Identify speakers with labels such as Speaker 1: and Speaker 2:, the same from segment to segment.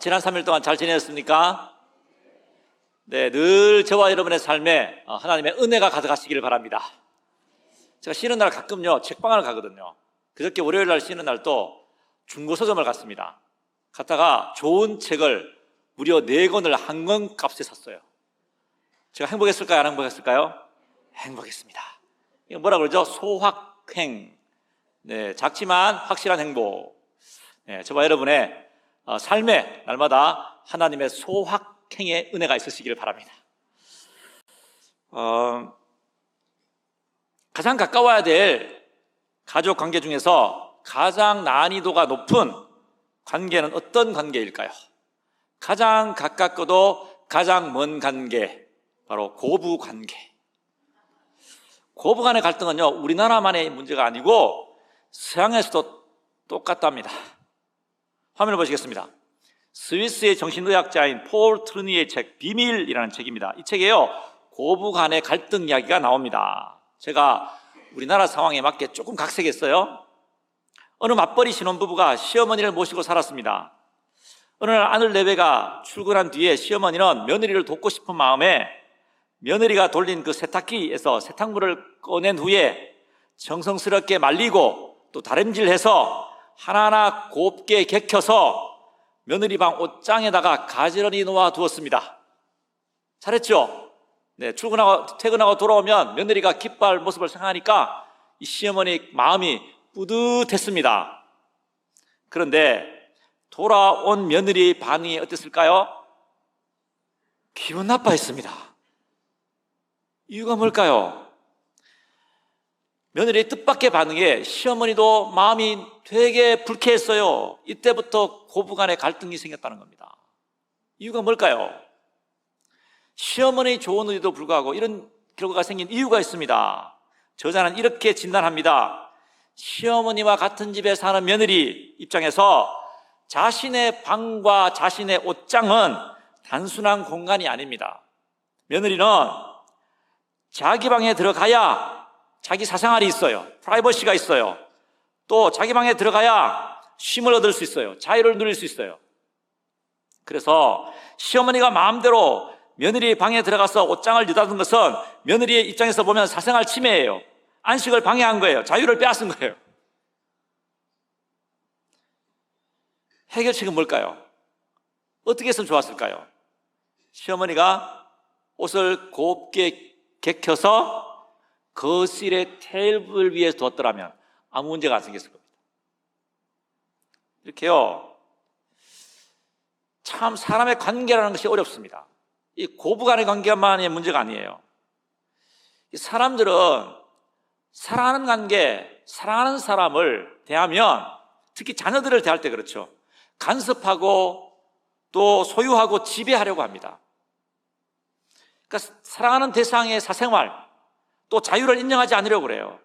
Speaker 1: 지난 3일 동안 잘 지내셨습니까? 네, 늘 저와 여러분의 삶에 하나님의 은혜가 가득하시기를 바랍니다. 제가 쉬는 날 가끔요 책방을 가거든요. 그저께 월요일 날 쉬는 날 또 중고 서점을 갔습니다. 갔다가 좋은 책을 무려 4권을 한 권 값에 샀어요. 제가 행복했을까요? 안 행복했을까요? 행복했습니다. 이거 뭐라 그러죠? 소확행. 네, 작지만 확실한 행복. 네, 저와 여러분의 삶에 날마다 하나님의 소확행의 은혜가 있으시기를 바랍니다. 가장 가까워야 될 가족 관계 중에서 가장 난이도가 높은 관계는 어떤 관계일까요? 가장 가깝고도 가장 먼 관계, 바로 고부 관계. 고부 간의 갈등은요 우리나라만의 문제가 아니고 서양에서도 똑같답니다. 화면을 보시겠습니다. 스위스의 정신의학자인 폴 트루니의 책 비밀이라는 책입니다. 이 책에요 고부 간의 갈등 이야기가 나옵니다. 제가 우리나라 상황에 맞게 조금 각색했어요. 어느 맞벌이 신혼부부가 시어머니를 모시고 살았습니다. 어느 날 아들 내외가 출근한 뒤에 시어머니는 며느리를 돕고 싶은 마음에 며느리가 돌린 그 세탁기에서 세탁물을 꺼낸 후에 정성스럽게 말리고 또 다림질해서 하나하나 곱게 개켜서 며느리 방 옷장에다가 가지런히 놓아 두었습니다. 잘했죠? 네, 출근하고 퇴근하고 돌아오면 며느리가 기뻐할 모습을 생각하니까 이 시어머니 마음이 뿌듯했습니다. 그런데 돌아온 며느리의 반응이 어땠을까요? 기분 나빠했습니다. 이유가 뭘까요? 며느리의 뜻밖의 반응에 시어머니도 마음이 되게 불쾌했어요. 이때부터 고부간의 갈등이 생겼다는 겁니다. 이유가 뭘까요? 시어머니의 좋은 의도도 불구하고 이런 결과가 생긴 이유가 있습니다. 저자는 이렇게 진단합니다. 시어머니와 같은 집에 사는 며느리 입장에서 자신의 방과 자신의 옷장은 단순한 공간이 아닙니다. 며느리는 자기 방에 들어가야 자기 사생활이 있어요. 프라이버시가 있어요. 또 자기 방에 들어가야 쉼을 얻을 수 있어요. 자유를 누릴 수 있어요. 그래서 시어머니가 마음대로 며느리 방에 들어가서 옷장을 여닫은 것은 며느리의 입장에서 보면 사생활 침해예요. 안식을 방해한 거예요. 자유를 빼앗은 거예요. 해결책은 뭘까요? 어떻게 했으면 좋았을까요? 시어머니가 옷을 곱게 개켜서 거실의 테이블 위에 두었더라면 아무 문제가 안 생겼을 겁니다. 이렇게요 참 사람의 관계라는 것이 어렵습니다. 이 고부 간의 관계만의 문제가 아니에요. 이 사람들은 사랑하는 관계, 사랑하는 사람을 대하면 특히 자녀들을 대할 때 그렇죠. 간섭하고 또 소유하고 지배하려고 합니다. 그러니까 사랑하는 대상의 사생활 또 자유를 인정하지 않으려고 그래요.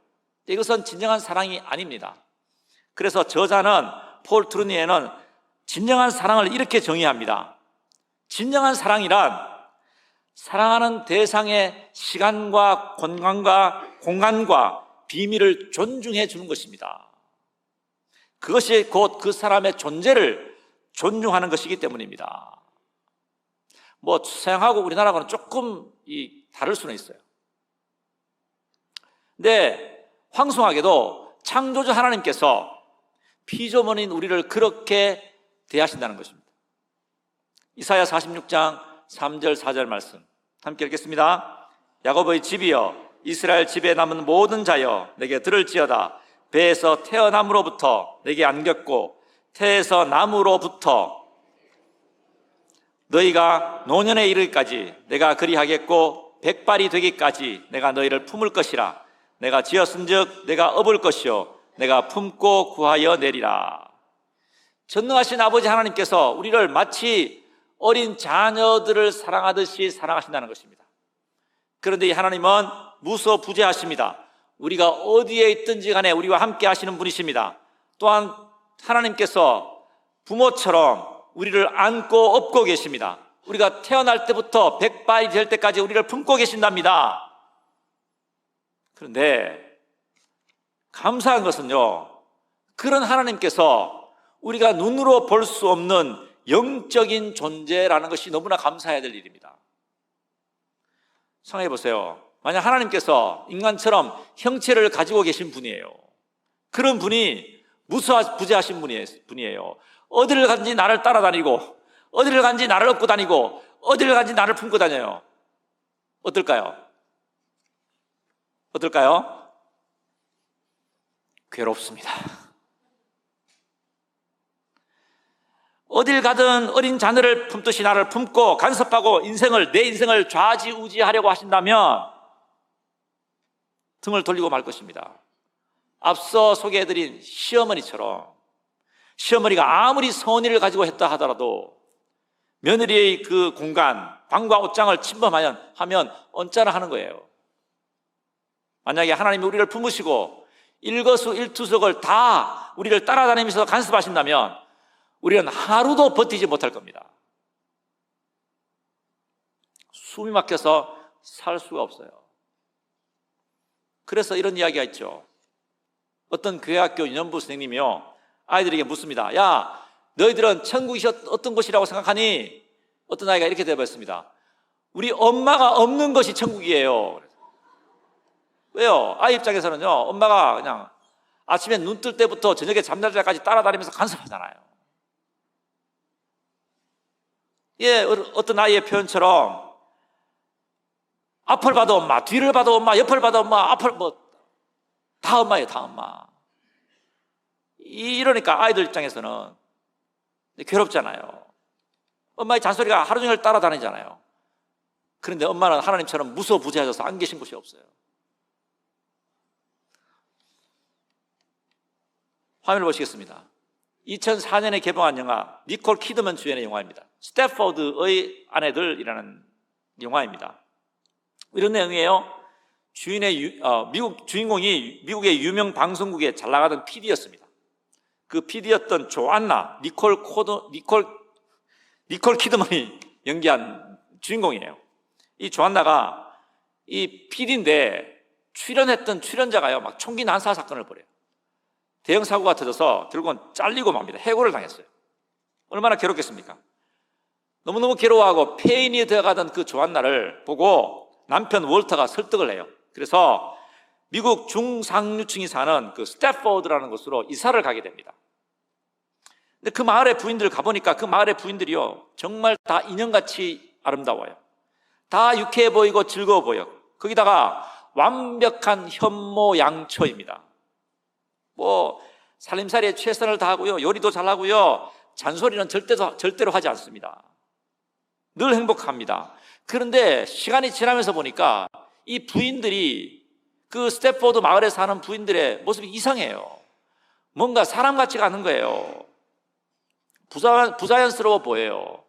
Speaker 1: 이것은 진정한 사랑이 아닙니다. 그래서 저자는 폴 트루니에는 진정한 사랑을 이렇게 정의합니다. 진정한 사랑이란 사랑하는 대상의 시간과 공간과 비밀을 존중해 주는 것입니다. 그것이 곧 그 사람의 존재를 존중하는 것이기 때문입니다. 서양하고 우리나라하고는 조금 다를 수는 있어요. 근데 황송하게도 창조주 하나님께서 피조물인 우리를 그렇게 대하신다는 것입니다. 이사야 46장 3절 4절 말씀 함께 읽겠습니다. 야곱의 집이여 이스라엘 집에 남은 모든 자여 내게 들을지어다. 배에서 태어남으로부터 내게 안겼고 태에서 남으로부터 너희가 노년에 이르기까지 내가 그리하겠고 백발이 되기까지 내가 너희를 품을 것이라. 내가 지었은즉 내가 업을 것이요 내가 품고 구하여 내리라. 전능하신 아버지 하나님께서 우리를 마치 어린 자녀들을 사랑하듯이 사랑하신다는 것입니다. 그런데 이 하나님은 무소부재하십니다. 우리가 어디에 있든지 간에 우리와 함께 하시는 분이십니다. 또한 하나님께서 부모처럼 우리를 안고 업고 계십니다. 우리가 태어날 때부터 백발이 될 때까지 우리를 품고 계신답니다. 그런데 감사한 것은요, 그런 하나님께서 우리가 눈으로 볼 수 없는 영적인 존재라는 것이 너무나 감사해야 될 일입니다. 생각해 보세요. 만약 하나님께서 인간처럼 형체를 가지고 계신 분이에요. 그런 분이 무소부재하신 분이에요. 어디를 간지 나를 따라다니고, 어디를 간지 나를 업고 다니고, 어디를 간지 나를 품고 다녀요. 어떨까요? 어떨까요? 괴롭습니다. 어딜 가든 어린 자녀를 품듯이 나를 품고 간섭하고 내 인생을 좌지우지하려고 하신다면 등을 돌리고 말 것입니다. 앞서 소개해드린 시어머니처럼 시어머니가 아무리 선의를 가지고 했다 하더라도 며느리의 그 공간, 방과 옷장을 침범하면 언짢아 하는 거예요. 만약에 하나님이 우리를 품으시고 일거수일투족을 다 우리를 따라다니면서 간섭하신다면 우리는 하루도 버티지 못할 겁니다. 숨이 막혀서 살 수가 없어요. 그래서 이런 이야기가 있죠. 어떤 교회학교 유년부 선생님이요, 아이들에게 묻습니다. 야, 너희들은 천국이 어떤 곳이라고 생각하니? 어떤 아이가 이렇게 대답했습니다. 우리 엄마가 없는 것이 천국이에요. 왜요? 아이 입장에서는요, 엄마가 그냥 아침에 눈 뜰 때부터 저녁에 잠잘 때까지 따라다니면서 간섭하잖아요. 예, 어떤 아이의 표현처럼 앞을 봐도 엄마, 뒤를 봐도 엄마, 옆을 봐도 엄마, 다 엄마예요, 다 엄마. 이러니까 아이들 입장에서는 괴롭잖아요. 엄마의 잔소리가 하루 종일 따라다니잖아요. 그런데 엄마는 하나님처럼 무소부재하셔서 안 계신 곳이 없어요. 화면을 보시겠습니다. 2004년에 개봉한 영화, 니콜 키드먼 주연의 영화입니다. 스태포드의 아내들이라는 영화입니다. 이런 내용이에요. 주인공이 미국의 유명 방송국에 잘 나가던 PD였습니다. 그 PD였던 조안나, 니콜 키드먼이 연기한 주인공이에요. 이 조안나가 이 PD인데 출연했던 출연자가요, 막 총기 난사 사건을 벌여요. 대형 사고가 터져서 결국은 잘리고 맙니다. 해고를 당했어요. 얼마나 괴롭겠습니까? 너무너무 괴로워하고 폐인이 되어가던 그 조안나를 보고 남편 월터가 설득을 해요. 그래서 미국 중상류층이 사는 그 스태포드라는 곳으로 이사를 가게 됩니다. 근데 그 마을의 부인들 가보니까 그 마을의 부인들이요, 정말 다 인형같이 아름다워요. 다 유쾌해 보이고 즐거워 보여. 거기다가 완벽한 현모양처입니다. 살림살이에 최선을 다하고요, 요리도 잘하고요, 잔소리는 절대로 하지 않습니다. 늘 행복합니다. 그런데 시간이 지나면서 보니까 이 부인들이, 그 스태포드 마을에 사는 부인들의 모습이 이상해요. 뭔가 사람 같지가 않은 거예요. 부자연스러워 보여요.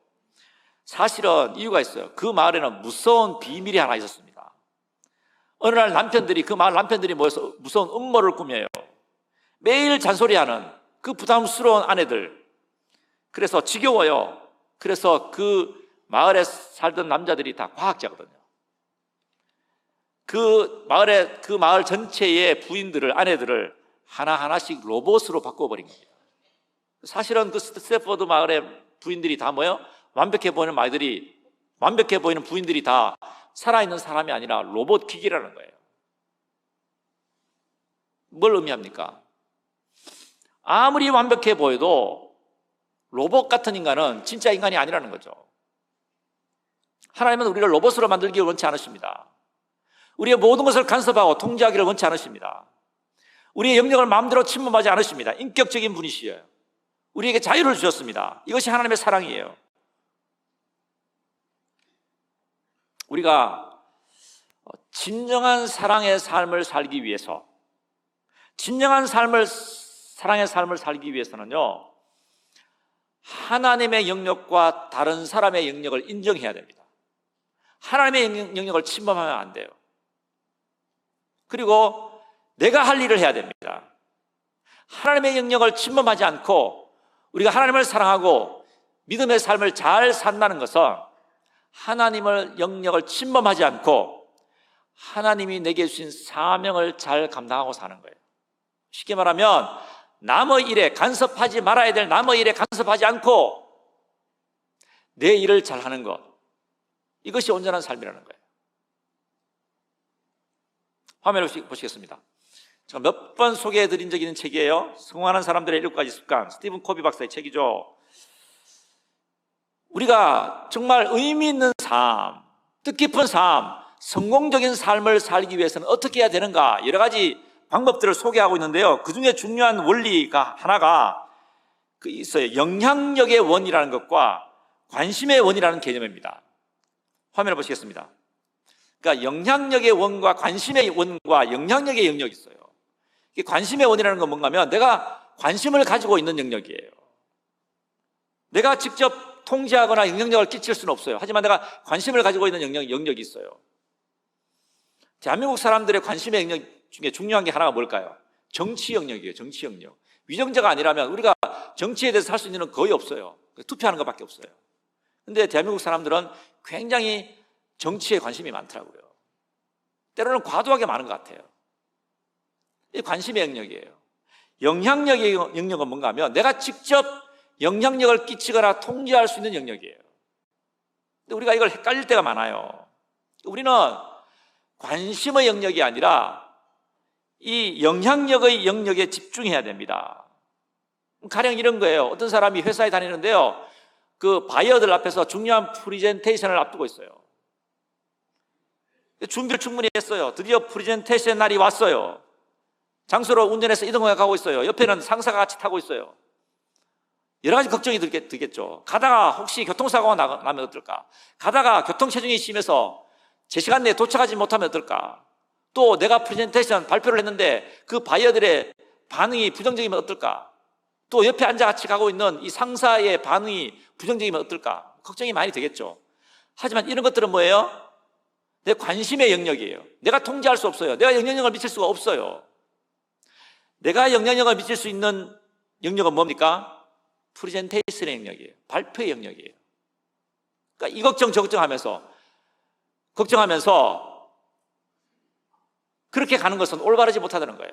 Speaker 1: 사실은 이유가 있어요. 그 마을에는 무서운 비밀이 하나 있었습니다. 어느 날 그 마을 남편들이 모여서 무서운 음모를 꾸며요. 매일 잔소리하는 그 부담스러운 아내들. 그래서 지겨워요. 그래서 그 마을에 살던 남자들이 다 과학자거든요. 그 마을 전체의 부인들을, 아내들을 하나하나씩 로봇으로 바꿔버린 겁니다. 사실은 그 스태포드 마을의 부인들이 다 완벽해 보이는 부인들이 다 살아있는 사람이 아니라 로봇 기기라는 거예요. 뭘 의미합니까? 아무리 완벽해 보여도 로봇 같은 인간은 진짜 인간이 아니라는 거죠. 하나님은 우리를 로봇으로 만들기를 원치 않으십니다. 우리의 모든 것을 간섭하고 통제하기를 원치 않으십니다. 우리의 영역을 마음대로 침범하지 않으십니다. 인격적인 분이시에요. 우리에게 자유를 주셨습니다. 이것이 하나님의 사랑이에요. 우리가 진정한 사랑의 삶을 살기 위해서, 사랑의 삶을 살기 위해서는요, 하나님의 영역과 다른 사람의 영역을 인정해야 됩니다. 하나님의 영역을 침범하면 안 돼요. 그리고 내가 할 일을 해야 됩니다. 하나님의 영역을 침범하지 않고 우리가 하나님을 사랑하고 믿음의 삶을 잘 산다는 것은 하나님의 영역을 침범하지 않고 하나님이 내게 주신 사명을 잘 감당하고 사는 거예요. 쉽게 말하면 남의 일에 간섭하지 말아야 될 남의 일에 간섭하지 않고 내 일을 잘하는 것, 이것이 온전한 삶이라는 거예요. 화면을 보시겠습니다. 제가 몇 번 소개해드린 적이 있는 책이에요. 성공하는 사람들의 7가지 습관, 스티븐 코비 박사의 책이죠. 우리가 정말 의미 있는 삶, 뜻깊은 삶, 성공적인 삶을 살기 위해서는 어떻게 해야 되는가, 여러 가지 방법들을 소개하고 있는데요. 그 중에 중요한 원리가 하나가 있어요. 영향력의 원이라는 것과 관심의 원이라는 개념입니다. 화면을 보시겠습니다. 그러니까 영향력의 원과 관심의 원과 영향력의 영역이 있어요. 관심의 원이라는 건 뭔가 하면 내가 관심을 가지고 있는 영역이에요. 내가 직접 통제하거나 영향력을 끼칠 수는 없어요. 하지만 내가 관심을 가지고 있는 영역이 있어요. 대한민국 사람들의 관심의 영역 중에 중요한 게 하나가 뭘까요? 정치 영역이에요. 정치 영역. 위정자가 아니라면 우리가 정치에 대해서 할 수 있는 건 거의 없어요. 투표하는 것밖에 없어요. 근데 대한민국 사람들은 굉장히 정치에 관심이 많더라고요. 때로는 과도하게 많은 것 같아요. 이 관심의 영역이에요. 영향력의 영역은 뭔가 하면 내가 직접 영향력을 끼치거나 통제할 수 있는 영역이에요. 근데 우리가 이걸 헷갈릴 때가 많아요. 우리는 관심의 영역이 아니라 이 영향력의 영역에 집중해야 됩니다. 가령 이런 거예요. 어떤 사람이 회사에 다니는데요, 그 바이어들 앞에서 중요한 프리젠테이션을 앞두고 있어요. 준비를 충분히 했어요. 드디어 프리젠테이션 날이 왔어요. 장소로 운전해서 이동해 가고 있어요. 옆에는 상사가 같이 타고 있어요. 여러 가지 걱정이 들겠죠. 가다가 혹시 교통사고가 나면 어떨까? 가다가 교통체증이 심해서 제 시간 내에 도착하지 못하면 어떨까? 또 내가 프레젠테이션 발표를 했는데 그 바이어들의 반응이 부정적이면 어떨까? 또 옆에 앉아 같이 가고 있는 이 상사의 반응이 부정적이면 어떨까? 걱정이 많이 되겠죠. 하지만 이런 것들은 뭐예요? 내 관심의 영역이에요. 내가 통제할 수 없어요. 내가 영향력을 미칠 수가 없어요. 내가 영향력을 미칠 수 있는 영역은 뭡니까? 프레젠테이션의 영역이에요. 발표의 영역이에요. 그러니까 이 걱정 저 걱정하면서 그렇게 가는 것은 올바르지 못하다는 거예요.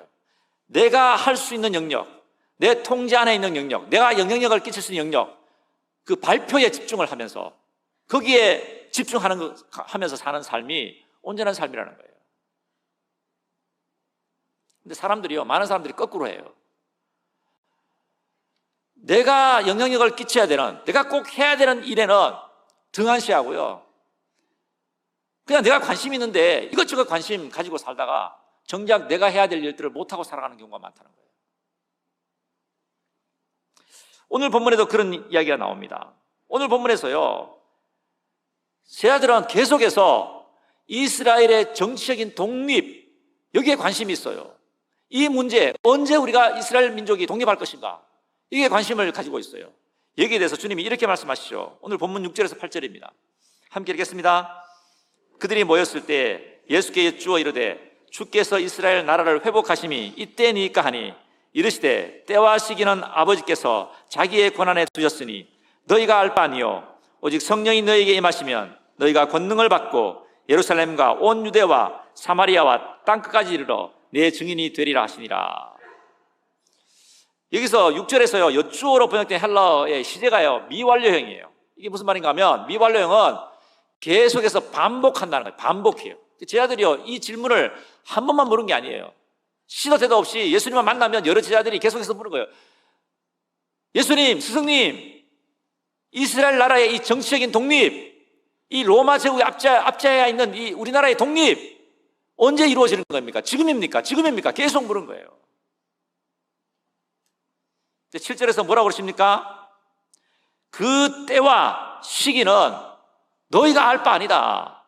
Speaker 1: 내가 할 수 있는 영역, 내 통제 안에 있는 영역, 내가 영향력을 끼칠 수 있는 영역, 그 발표에 집중을 하면서 거기에 집중하면서 사는 삶이 온전한 삶이라는 거예요. 근데 많은 사람들이 거꾸로 해요. 내가 영향력을 끼쳐야 되는, 내가 꼭 해야 되는 일에는 등한시하고요, 그냥 내가 관심 있는데 이것저것 관심 가지고 살다가 정작 내가 해야 될 일들을 못하고 살아가는 경우가 많다는 거예요. 오늘 본문에도 그런 이야기가 나옵니다. 오늘 본문에서요, 제자들은 계속해서 이스라엘의 정치적인 독립, 여기에 관심이 있어요. 이 문제, 언제 우리가 이스라엘 민족이 독립할 것인가, 이게 관심을 가지고 있어요. 여기에 대해서 주님이 이렇게 말씀하시죠. 오늘 본문 6절에서 8절입니다. 함께 읽겠습니다. 그들이 모였을 때 예수께 여쭈어 이르되 주께서 이스라엘 나라를 회복하심이 이때니까 하니 이르시되 때와 시기는 아버지께서 자기의 권한에 두셨으니 너희가 알 바 아니요 오직 성령이 너희에게 임하시면 너희가 권능을 받고 예루살렘과 온 유대와 사마리아와 땅끝까지 이르러 내 증인이 되리라 하시니라. 여기서 6절에서요, 여쭈어로 번역된 헬라어의 시제가요, 미완료형이에요. 이게 무슨 말인가 하면, 미완료형은 계속해서 반복한다는 거예요. 반복해요. 제자들이요, 이 질문을 한 번만 물은 게 아니에요. 시도 때도 없이 예수님만 만나면 여러 제자들이 계속해서 물은 거예요. 예수님, 스승님, 이스라엘 나라의 이 정치적인 독립, 이 로마 제국의 압제하에 있는 이 우리나라의 독립, 언제 이루어지는 겁니까? 지금입니까? 지금입니까? 계속 물은 거예요. 7절에서 뭐라고 그러십니까? 그 때와 시기는 너희가 알 바 아니다.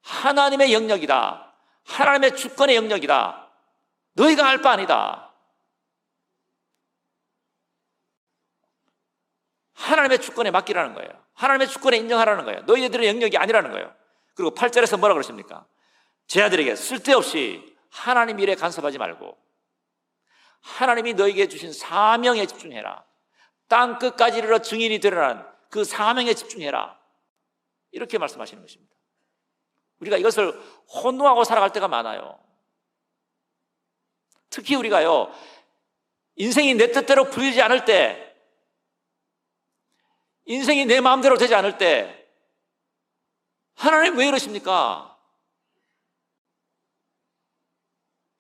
Speaker 1: 하나님의 영역이다. 하나님의 주권의 영역이다. 너희가 알 바 아니다. 하나님의 주권에 맡기라는 거예요. 하나님의 주권에 인정하라는 거예요. 너희들의 영역이 아니라는 거예요. 그리고 8절에서 뭐라고 그러십니까? 제자들에게 쓸데없이 하나님 일에 간섭하지 말고 하나님이 너에게 주신 사명에 집중해라. 땅 끝까지 이르러 증인이 되라는 그 사명에 집중해라. 이렇게 말씀하시는 것입니다. 우리가 이것을 혼동하고 살아갈 때가 많아요. 특히 우리가요, 인생이 내 뜻대로 풀리지 않을 때 인생이 내 마음대로 되지 않을 때 하나님 왜 이러십니까?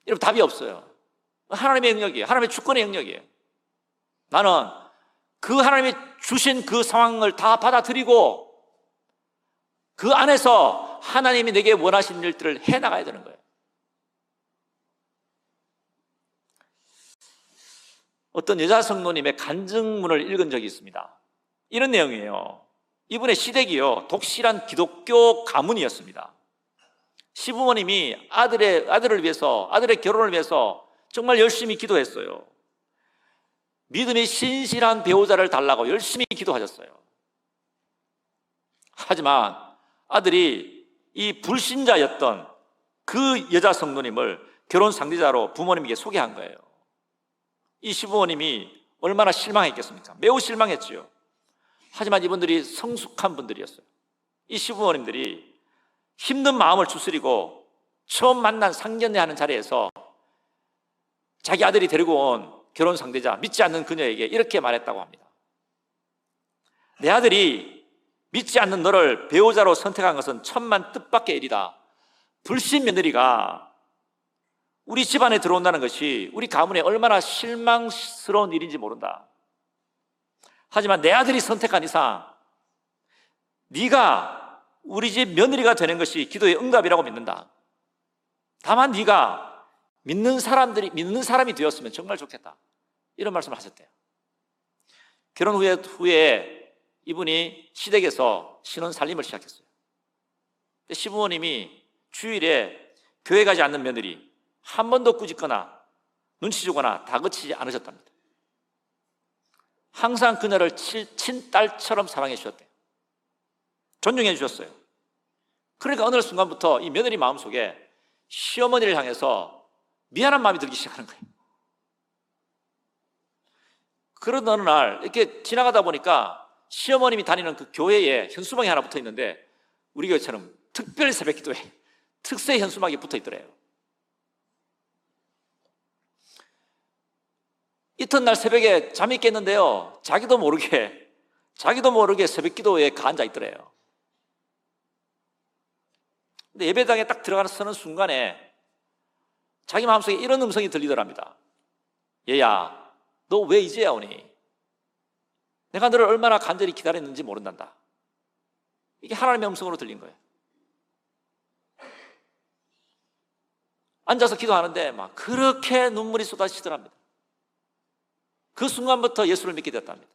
Speaker 1: 여러분, 답이 없어요. 하나님의 영역이에요. 하나님의 주권의 영역이에요. 나는 그 하나님이 주신 그 상황을 다 받아들이고 그 안에서 하나님이 내게 원하신 일들을 해나가야 되는 거예요. 어떤 여자 성도님의 간증문을 읽은 적이 있습니다. 이런 내용이에요. 이분의 시댁이요, 독실한 기독교 가문이었습니다. 시부모님이 아들을 위해서, 아들의 결혼을 위해서 정말 열심히 기도했어요. 믿음이 신실한 배우자를 달라고 열심히 기도하셨어요. 하지만 아들이 이 불신자였던 그 여자 성도님을 결혼 상대자로 부모님에게 소개한 거예요. 이 시부모님이 얼마나 실망했겠습니까? 매우 실망했지요. 하지만 이분들이 성숙한 분들이었어요. 이 시부모님들이 힘든 마음을 추스리고 처음 만난 상견례하는 자리에서 자기 아들이 데리고 온 결혼 상대자, 믿지 않는 그녀에게 이렇게 말했다고 합니다. 내 아들이 믿지 않는 너를 배우자로 선택한 것은 천만 뜻밖의 일이다. 불신 며느리가 우리 집안에 들어온다는 것이 우리 가문에 얼마나 실망스러운 일인지 모른다. 하지만 내 아들이 선택한 이상 네가 우리 집 며느리가 되는 것이 기도의 응답이라고 믿는다. 다만 네가 믿는 사람이 되었으면 정말 좋겠다. 이런 말씀을 하셨대요. 결혼 후에 이분이 시댁에서 신혼 살림을 시작했어요. 시부모님이 주일에 교회 가지 않는 며느리 한 번도 꾸짖거나 눈치 주거나 다그치지 않으셨답니다. 항상 그녀를 친딸처럼 사랑해 주셨대요. 존중해 주셨어요. 그러니까 어느 순간부터 이 며느리 마음속에 시어머니를 향해서 미안한 마음이 들기 시작하는 거예요. 그런 어느 날 이렇게 지나가다 보니까 시어머님이 다니는 그 교회에 현수막이 하나 붙어 있는데 우리 교회처럼 특별 새벽 기도회 특세 현수막이 붙어 있더래요. 이튿날 새벽에 잠이 깼는데요, 자기도 모르게 새벽 기도회에 앉아 있더래요. 근데 예배당에 딱 들어가서는 순간에 자기 마음속에 이런 음성이 들리더랍니다. 얘야, 너 왜 이제야 오니? 내가 너를 얼마나 간절히 기다렸는지 모른단다. 이게 하나님의 음성으로 들린 거예요. 앉아서 기도하는데 막 그렇게 눈물이 쏟아지더랍니다. 그 순간부터 예수를 믿게 됐답니다.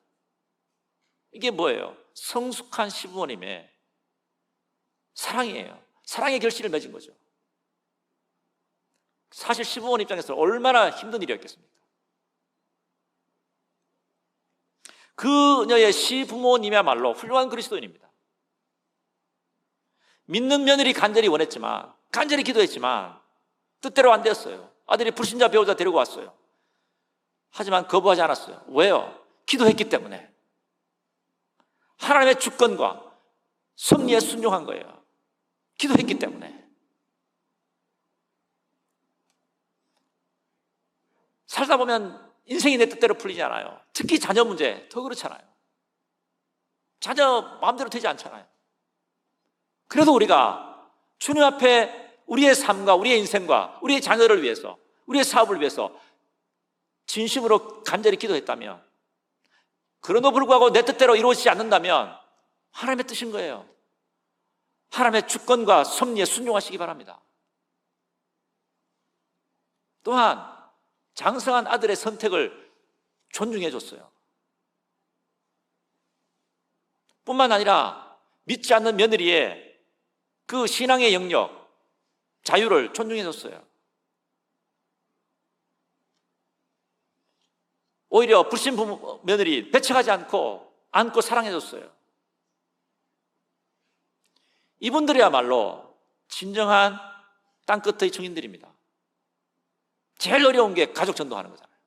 Speaker 1: 이게 뭐예요? 성숙한 시부모님의 사랑이에요. 사랑의 결실을 맺은 거죠. 사실 시부모님 입장에서 얼마나 힘든 일이었겠습니까? 그녀의 시부모님이야말로 훌륭한 그리스도인입니다. 믿는 며느리 간절히 원했지만, 간절히 기도했지만 뜻대로 안 되었어요. 아들이 불신자 배우자 데리고 왔어요. 하지만 거부하지 않았어요. 왜요? 기도했기 때문에. 하나님의 주권과 섭리에 순종한 거예요. 기도했기 때문에. 살다 보면 인생이 내 뜻대로 풀리지 않아요. 특히 자녀 문제 더 그렇잖아요. 자녀 마음대로 되지 않잖아요. 그래도 우리가 주님 앞에 우리의 삶과 우리의 인생과 우리의 자녀를 위해서, 우리의 사업을 위해서 진심으로 간절히 기도했다면, 그럼에도 불구하고 내 뜻대로 이루어지지 않는다면 하나님의 뜻인 거예요. 하나님의 주권과 섭리에 순종하시기 바랍니다. 또한 장성한 아들의 선택을 존중해 줬어요. 뿐만 아니라 믿지 않는 며느리의 그 신앙의 영역, 자유를 존중해 줬어요. 오히려 불신 며느리 배척하지 않고 안고 사랑해 줬어요. 이분들이야말로 진정한 땅끝의 증인들입니다. 제일 어려운 게 가족 전도하는 거잖아요.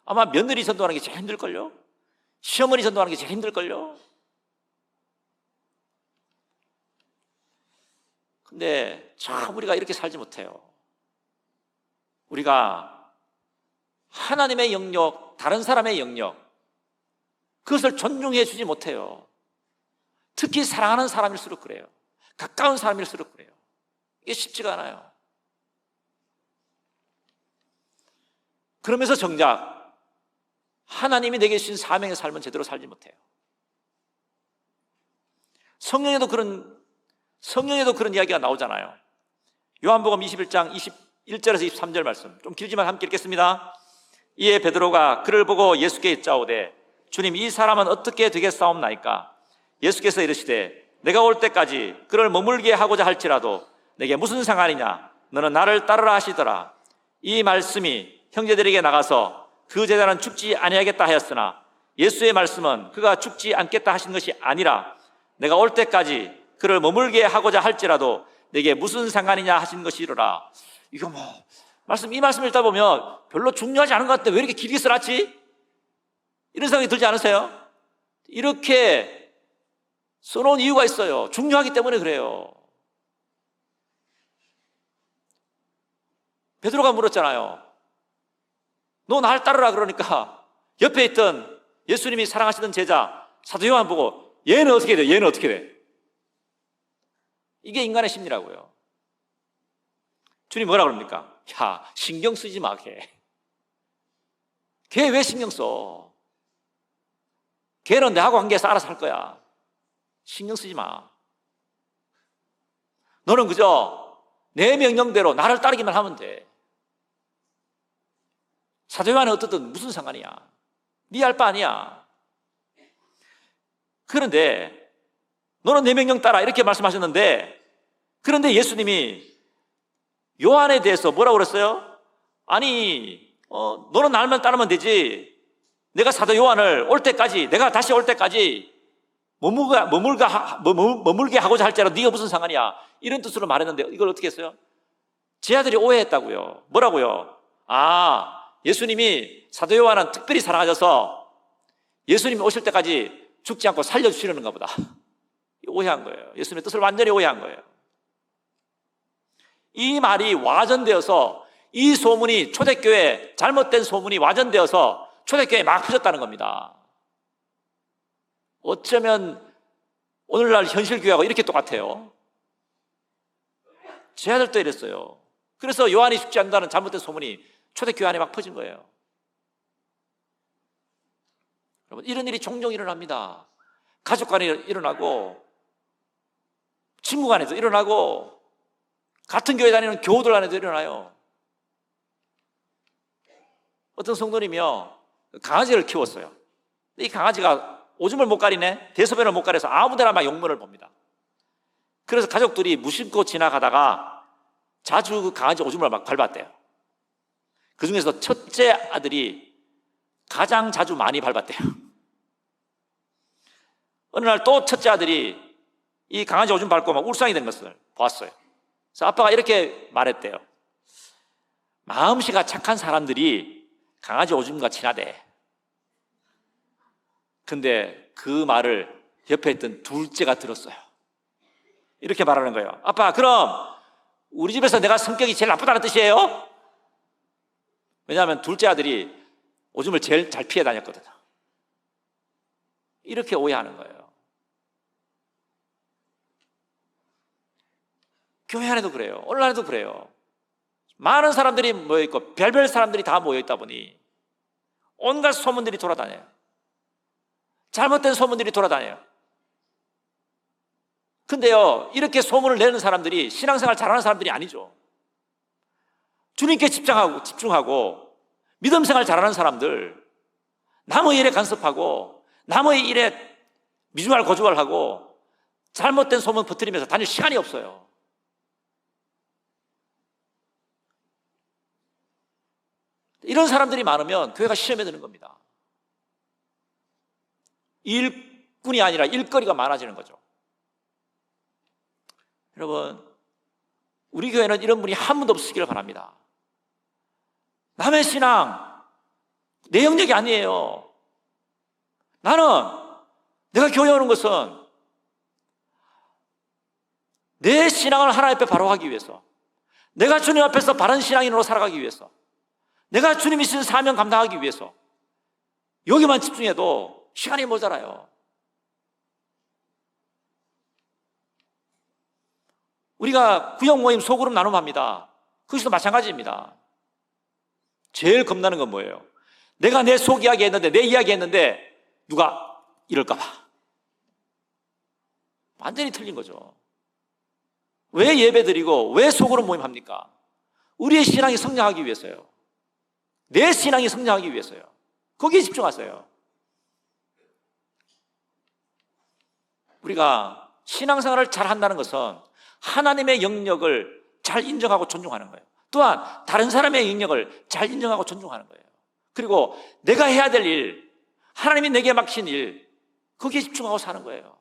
Speaker 1: 아마 며느리 전도하는 게 제일 힘들걸요? 시어머니 전도하는 게 제일 힘들걸요? 근데 참 우리가 이렇게 살지 못해요. 우리가 하나님의 영역, 다른 사람의 영역, 그것을 존중해 주지 못해요. 특히 사랑하는 사람일수록 그래요. 가까운 사람일수록 그래요. 이게 쉽지가 않아요. 그러면서 정작 하나님이 내게 주신 사명의 삶은 제대로 살지 못해요. 성경에도 그런 이야기가 나오잖아요. 요한복음 21장 21절에서 23절 말씀, 좀 길지만 함께 읽겠습니다. 이에 베드로가 그를 보고 예수께 여짜오되 주님, 이 사람은 어떻게 되겠사옵나이까? 예수께서 이르시되 내가 올 때까지 그를 머물게 하고자 할지라도 내게 무슨 상관이냐? 너는 나를 따르라 하시더라. 이 말씀이 형제들에게 나가서 그 제자는 죽지 아니하겠다 하였으나 예수의 말씀은 그가 죽지 않겠다 하신 것이 아니라 내가 올 때까지 그를 머물게 하고자 할지라도 내게 무슨 상관이냐 하신 것이로라. 이거 이 말씀을 읽다 보면 별로 중요하지 않은 것 같은데 왜 이렇게 길게 써놨지? 이런 생각이 들지 않으세요? 이렇게 써놓은 이유가 있어요. 중요하기 때문에 그래요. 베드로가 물었잖아요. 너 날 따르라 그러니까 옆에 있던 예수님이 사랑하시던 제자 사도 요한 보고 얘는 어떻게 돼? 얘는 어떻게 돼? 이게 인간의 심리라고요. 주님 뭐라 그럽니까? 야, 신경 쓰지 마, 걔 왜 신경 써? 걔는 내하고 관계해서 알아서 할 거야. 신경 쓰지 마. 너는 그저 내 명령대로 나를 따르기만 하면 돼. 사도 요한은 어떻든 무슨 상관이야? 네 알 바 아니야. 그런데 너는 내 명령 따라 이렇게 말씀하셨는데, 그런데 예수님이 요한에 대해서 뭐라고 그랬어요? 아니, 너는 날만 따르면 되지. 내가 사도 요한을 올 때까지, 내가 다시 올 때까지 머물게 하고자 할지라도 네가 무슨 상관이야? 이런 뜻으로 말했는데 이걸 어떻게 했어요? 제 아들이 오해했다고요. 뭐라고요? 예수님이 사도 요한은 특별히 사랑하셔서 예수님이 오실 때까지 죽지 않고 살려주시려는가 보다. 오해한 거예요. 예수님의 뜻을 완전히 오해한 거예요. 이 말이 와전되어서 이 소문이 초대교회, 잘못된 소문이 와전되어서 초대교회에 막 퍼졌다는 겁니다. 어쩌면 오늘날 현실교회하고 이렇게 똑같아요. 제 아들도 이랬어요. 그래서 요한이 죽지 않는다는 잘못된 소문이 초대교회 안에 막 퍼진 거예요. 여러분, 이런 일이 종종 일어납니다. 가족 간에 일어나고 친구 간에도 일어나고 같은 교회 다니는 교우들 간에도 일어나요. 어떤 성도님이요, 강아지를 키웠어요. 이 강아지가 오줌을 못 가리네, 대소변을 못 가려서 아무데나 막 용문을 봅니다. 그래서 가족들이 무심코 지나가다가 자주 그 강아지 오줌을 막 밟았대요. 그 중에서 첫째 아들이 가장 자주 많이 밟았대요. 어느 날 또 첫째 아들이 이 강아지 오줌 밟고 막 울상이 된 것을 보았어요. 그래서 아빠가 이렇게 말했대요. 마음씨가 착한 사람들이 강아지 오줌과 친하대. 근데 그 말을 옆에 있던 둘째가 들었어요. 이렇게 말하는 거예요. 아빠, 그럼 우리 집에서 내가 성격이 제일 나쁘다는 뜻이에요? 왜냐하면 둘째 아들이 오줌을 제일 잘 피해 다녔거든요. 이렇게 오해하는 거예요. 교회 안에도 그래요. 온라인에도 그래요. 많은 사람들이 모여있고 별별 사람들이 다 모여있다 보니 온갖 소문들이 돌아다녀요. 잘못된 소문들이 돌아다녀요. 근데요, 이렇게 소문을 내는 사람들이 신앙생활 잘하는 사람들이 아니죠. 주님께 집중하고 믿음생활 잘하는 사람들, 남의 일에 간섭하고 남의 일에 미주알 고주알하고 잘못된 소문 퍼뜨리면서 다닐 시간이 없어요. 이런 사람들이 많으면 교회가 시험에 드는 겁니다. 일꾼이 아니라 일거리가 많아지는 거죠. 여러분, 우리 교회는 이런 분이 한 분도 없으시기를 바랍니다. 남의 신앙 내 영역이 아니에요. 나는 내가 교회 오는 것은 내 신앙을 하나님 앞에 바로 하기 위해서, 내가 주님 앞에서 바른 신앙인으로 살아가기 위해서, 내가 주님이 주신 사명 감당하기 위해서, 여기만 집중해도 시간이 모자라요. 우리가 구역 모임 소그룹 나눔합니다. 그것도 마찬가지입니다. 제일 겁나는 건 뭐예요? 내가 내 속 이야기 했는데, 내 이야기 했는데 누가 이럴까 봐. 완전히 틀린 거죠. 왜 예배드리고 왜 소그룹 모임합니까? 우리의 신앙이 성장하기 위해서요. 내 신앙이 성장하기 위해서요. 거기에 집중하세요. 우리가 신앙생활을 잘 한다는 것은 하나님의 영역을 잘 인정하고 존중하는 거예요. 또한 다른 사람의 영역을 잘 인정하고 존중하는 거예요. 그리고 내가 해야 될 일, 하나님이 내게 맡긴 일, 거기에 집중하고 사는 거예요.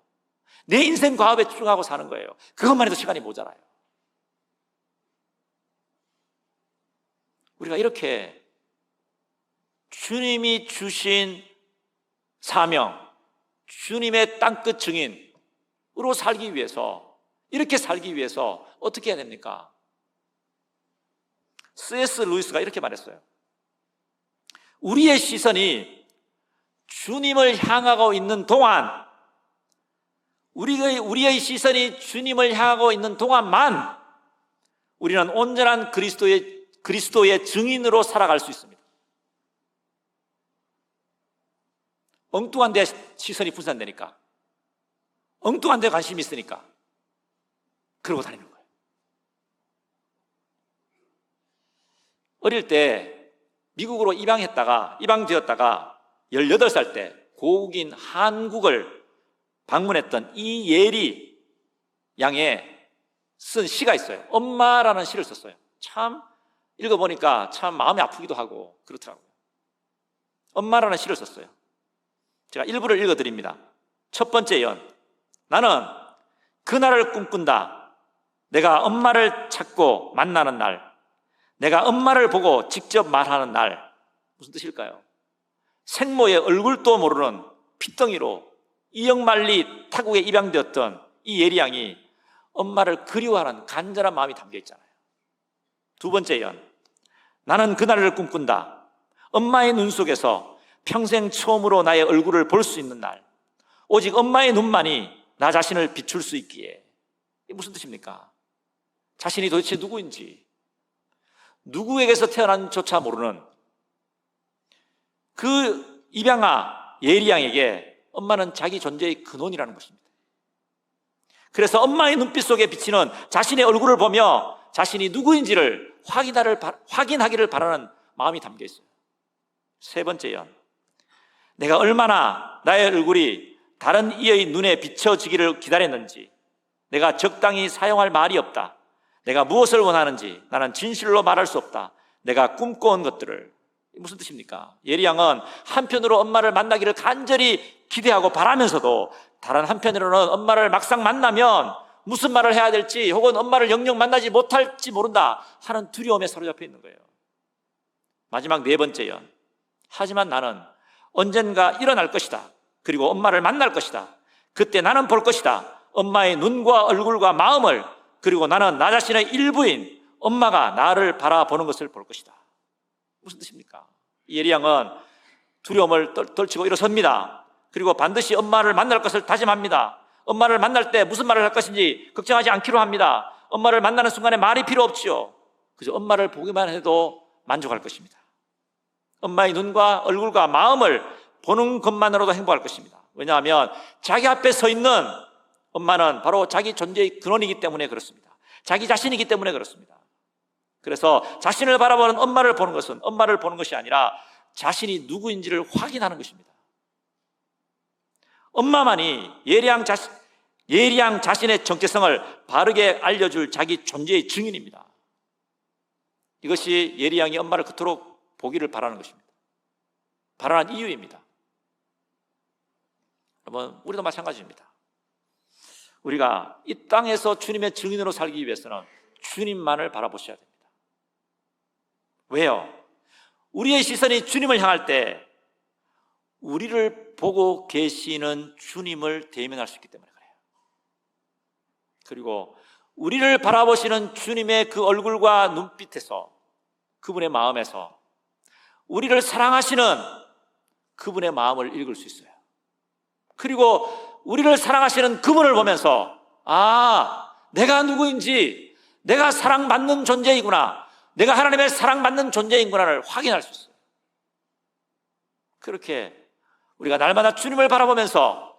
Speaker 1: 내 인생 과업에 집중하고 사는 거예요. 그것만 해도 시간이 모자라요. 우리가 이렇게 주님이 주신 사명, 주님의 땅끝 증인으로 살기 위해서, 이렇게 살기 위해서 어떻게 해야 됩니까? C.S. 루이스가 이렇게 말했어요. 우리의 시선이 주님을 향하고 있는 동안, 우리의 시선이 주님을 향하고 있는 동안만 우리는 온전한 그리스도의 증인으로 살아갈 수 있습니다. 엉뚱한 데 시선이 분산되니까, 엉뚱한 데 관심이 있으니까 그러고 다니는 거예요. 어릴 때 미국으로 입양되었다가 18살 때 고국인 한국을 방문했던 이예리 양의 쓴 시가 있어요. 엄마라는 시를 썼어요. 참 읽어보니까 참 마음이 아프기도 하고 그렇더라고요. 엄마라는 시를 썼어요. 제가 일부를 읽어드립니다. 첫 번째 연. 나는 그날을 꿈꾼다. 내가 엄마를 찾고 만나는 날, 내가 엄마를 보고 직접 말하는 날. 무슨 뜻일까요? 생모의 얼굴도 모르는 핏덩이로 이역만리 타국에 입양되었던 이 예리 양이 엄마를 그리워하는 간절한 마음이 담겨 있잖아요. 두 번째 연. 나는 그날을 꿈꾼다. 엄마의 눈 속에서 평생 처음으로 나의 얼굴을 볼 수 있는 날, 오직 엄마의 눈만이 나 자신을 비출 수 있기에. 이게 무슨 뜻입니까? 자신이 도대체 누구인지, 누구에게서 태어난조차 모르는 그 입양아 예리 양에게 엄마는 자기 존재의 근원이라는 것입니다. 그래서 엄마의 눈빛 속에 비치는 자신의 얼굴을 보며 자신이 누구인지를 확인하기를 바라는 마음이 담겨 있어요. 세 번째 연. 내가 얼마나 나의 얼굴이 다른 이의 눈에 비춰지기를 기다렸는지, 내가 적당히 사용할 말이 없다. 내가 무엇을 원하는지 나는 진실로 말할 수 없다. 내가 꿈꿔온 것들을. 무슨 뜻입니까? 예리 양은 한편으로 엄마를 만나기를 간절히 기대하고 바라면서도 다른 한편으로는 엄마를 막상 만나면 무슨 말을 해야 될지, 혹은 엄마를 영영 만나지 못할지 모른다 하는 두려움에 사로잡혀 있는 거예요. 마지막 네 번째 연. 하지만 나는 언젠가 일어날 것이다. 그리고 엄마를 만날 것이다. 그때 나는 볼 것이다. 엄마의 눈과 얼굴과 마음을. 그리고 나는 나 자신의 일부인 엄마가 나를 바라보는 것을 볼 것이다. 무슨 뜻입니까? 예리 양은 두려움을 떨치고 일어섭니다. 그리고 반드시 엄마를 만날 것을 다짐합니다. 엄마를 만날 때 무슨 말을 할 것인지 걱정하지 않기로 합니다. 엄마를 만나는 순간에 말이 필요 없지요. 그저 엄마를 보기만 해도 만족할 것입니다. 엄마의 눈과 얼굴과 마음을 보는 것만으로도 행복할 것입니다. 왜냐하면 자기 앞에 서 있는 엄마는 바로 자기 존재의 근원이기 때문에 그렇습니다. 자기 자신이기 때문에 그렇습니다. 그래서 자신을 바라보는 엄마를 보는 것은 엄마를 보는 것이 아니라 자신이 누구인지를 확인하는 것입니다. 엄마만이 예리양 자신의 정체성을 바르게 알려줄 자기 존재의 증인입니다. 이것이 예리양이 엄마를 그토록 보기를 바라는 것입니다. 바라는 이유입니다. 여러분, 우리도 마찬가지입니다. 우리가 이 땅에서 주님의 증인으로 살기 위해서는 주님만을 바라보셔야 됩니다. 왜요? 우리의 시선이 주님을 향할 때 우리를 보고 계시는 주님을 대면할 수 있기 때문에 그래요. 그리고 우리를 바라보시는 주님의 그 얼굴과 눈빛에서, 그분의 마음에서 우리를 사랑하시는 그분의 마음을 읽을 수 있어요. 그리고 우리를 사랑하시는 그분을 보면서 내가 누구인지, 내가 사랑받는 존재이구나, 내가 하나님의 사랑받는 존재이구나를 확인할 수 있어요. 그렇게 우리가 날마다 주님을 바라보면서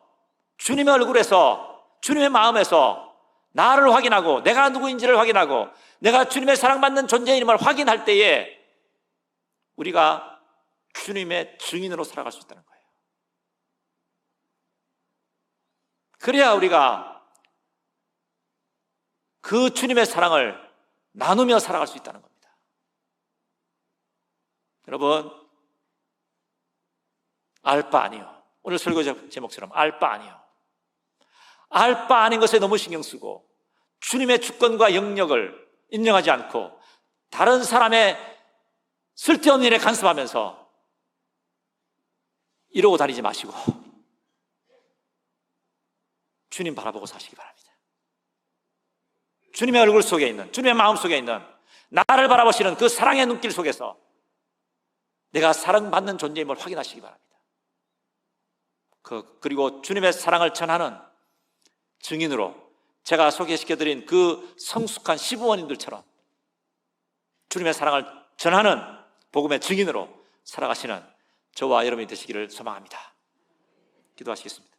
Speaker 1: 주님의 얼굴에서, 주님의 마음에서 나를 확인하고 내가 누구인지를 확인하고 내가 주님의 사랑받는 존재임을 확인할 때에 우리가 주님의 증인으로 살아갈 수 있다는 거예요. 그래야 우리가 그 주님의 사랑을 나누며 살아갈 수 있다는 겁니다. 여러분, 알 바 아니요. 오늘 설교 제목처럼 알 바 아니요. 알 바 아닌 것에 너무 신경 쓰고 주님의 주권과 영역을 인정하지 않고 다른 사람의 쓸데없는 일에 간섭하면서 이러고 다니지 마시고 주님 바라보고 사시기 바랍니다. 주님의 얼굴 속에 있는, 주님의 마음 속에 있는 나를 바라보시는 그 사랑의 눈길 속에서 내가 사랑받는 존재임을 확인하시기 바랍니다. 그리고 주님의 사랑을 전하는 증인으로 제가 소개시켜드린 그 성숙한 시부모님들처럼 주님의 사랑을 전하는 복음의 증인으로 살아가시는 저와 여러분이 되시기를 소망합니다. 기도하시겠습니다.